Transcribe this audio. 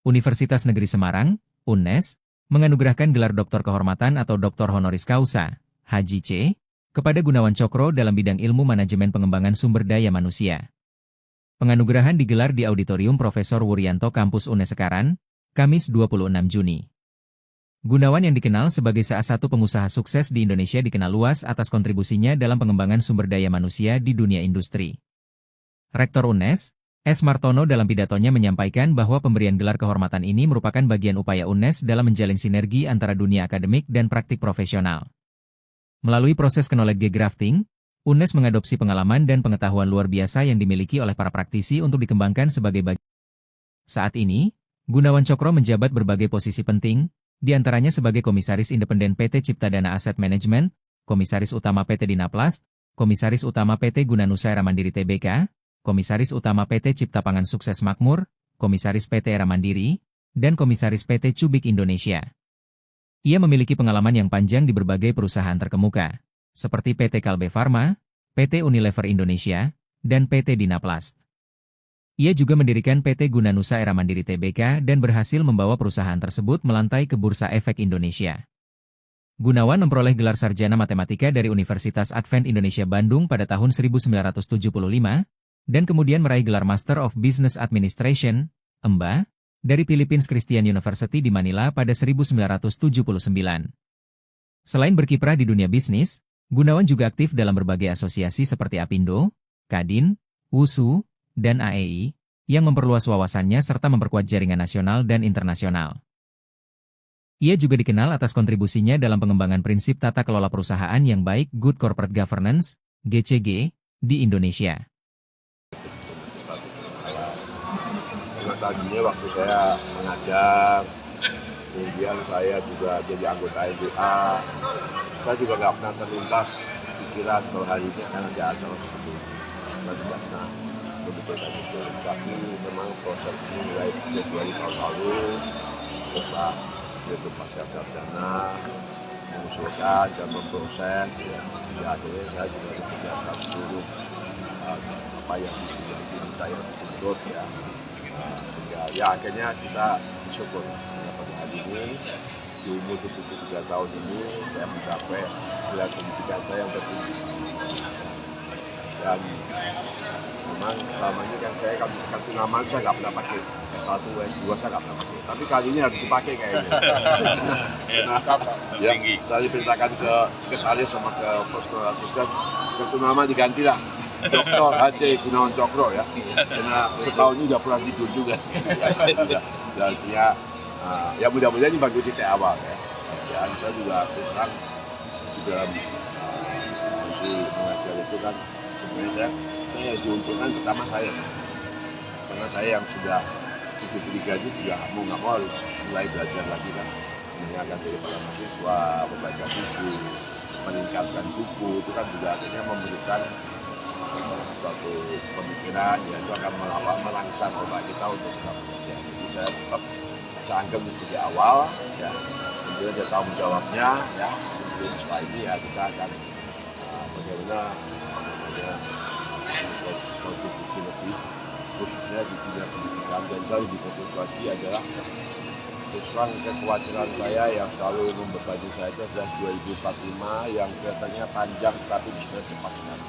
Universitas Negeri Semarang, UNNES, menganugerahkan gelar doktor kehormatan atau doktor honoris causa, HJC, kepada Gunawan Cokro dalam bidang ilmu manajemen pengembangan sumber daya manusia. Penganugerahan digelar di Auditorium Profesor Wuryanto Kampus UNNES Sekaran, Kamis 26 Juni. Gunawan yang dikenal sebagai salah satu pengusaha sukses di Indonesia dikenal luas atas kontribusinya dalam pengembangan sumber daya manusia di dunia industri. Rektor UNNES, S. Martono dalam pidatonya menyampaikan bahwa pemberian gelar kehormatan ini merupakan bagian upaya UNNES dalam menjalin sinergi antara dunia akademik dan praktik profesional. Melalui proses knowledge grafting, UNNES mengadopsi pengalaman dan pengetahuan luar biasa yang dimiliki oleh para praktisi untuk dikembangkan sebagai bagian. Saat ini, Gunawan Cokro menjabat berbagai posisi penting, di antaranya sebagai Komisaris Independen PT Cipta Dana Asset Management, Komisaris Utama PT Dinaplast, Komisaris Utama PT Guna Nusa Era Mandiri Tbk, Komisaris Utama PT Cipta Pangan Sukses Makmur, Komisaris PT Era Mandiri, dan Komisaris PT Cubik Indonesia. Ia memiliki pengalaman yang panjang di berbagai perusahaan terkemuka, seperti PT Kalbe Farma, PT Unilever Indonesia, dan PT Dinaplast. Ia juga mendirikan PT Guna Nusa Era Mandiri Tbk dan berhasil membawa perusahaan tersebut melantai ke Bursa Efek Indonesia. Gunawan memperoleh gelar sarjana matematika dari Universitas Advent Indonesia Bandung pada tahun 1975, dan kemudian meraih gelar Master of Business Administration, (MBA), dari Philippines Christian University di Manila pada 1979. Selain berkiprah di dunia bisnis, Gunawan juga aktif dalam berbagai asosiasi seperti Apindo, Kadin, WUSU, dan AEI, yang memperluas wawasannya serta memperkuat jaringan nasional dan internasional. Ia juga dikenal atas kontribusinya dalam pengembangan prinsip tata kelola perusahaan yang baik Good Corporate Governance, GCG, di Indonesia. Tadinya waktu saya mengajar, kemudian saya juga jadi anggota LBA, saya juga nggak pernah terlintas pikiran bahwa hari ini akan ada acara seperti itu. Saya tidak pernah memikirkan itu, tapi memang proses ini mulai Februari tahun lalu, setelah itu pasca sarjana, mengusulkan dan memproses, ya akhirnya saya juga dikerjakan seluruh apa yang diminta yang dituntut ya. Ya akhirnya kita bersyukur pada hari ini di umur 73 tahun ini saya mencapai gelar pendidikan saya yang tertinggi. Dan memang selama ini kan saya kartu nama saya nggak pernah pakai S1, S2 saya nggak pernah pakai. Tapi kali ini harus dipakai kayaknya. Ya, saya diperintahkan ke sekretaris sama ke personal assistant, kartu nama digantilah. Doktor HJ Gunawan Cokro ya, karena setahun ini udah pulang tidur juga. Dan ya mudah-mudahan ini baru titik awal ya. Dan saya juga terang di dalam mengajar itu kan sebenarnya saya diuntungkan pertama saya, karena saya yang sudah 73 ini sudah mau nggak mau harus mulai belajar lagi kan, mendengarkan dari para mahasiswa, membaca buku, meningkatkan buku itu kan juga akhirnya memberikan suatu pemikiran ya, itu akan merangsang otak kita untuk tetap bekerja. Jadi saya tetap canggih dari awal ya, kemudian ada tanggung jawabnya ya, sebelum setelah ini ya kita akan bagaimana kontribusi lebih khususnya di bidang pendidikan. Dan saya lebih fokus lagi adalah terus terang kekhawatiran saya yang selalu membebani saya itu adalah 2045 yang kelihatannya panjang tapi sebenarnya cepat sekali.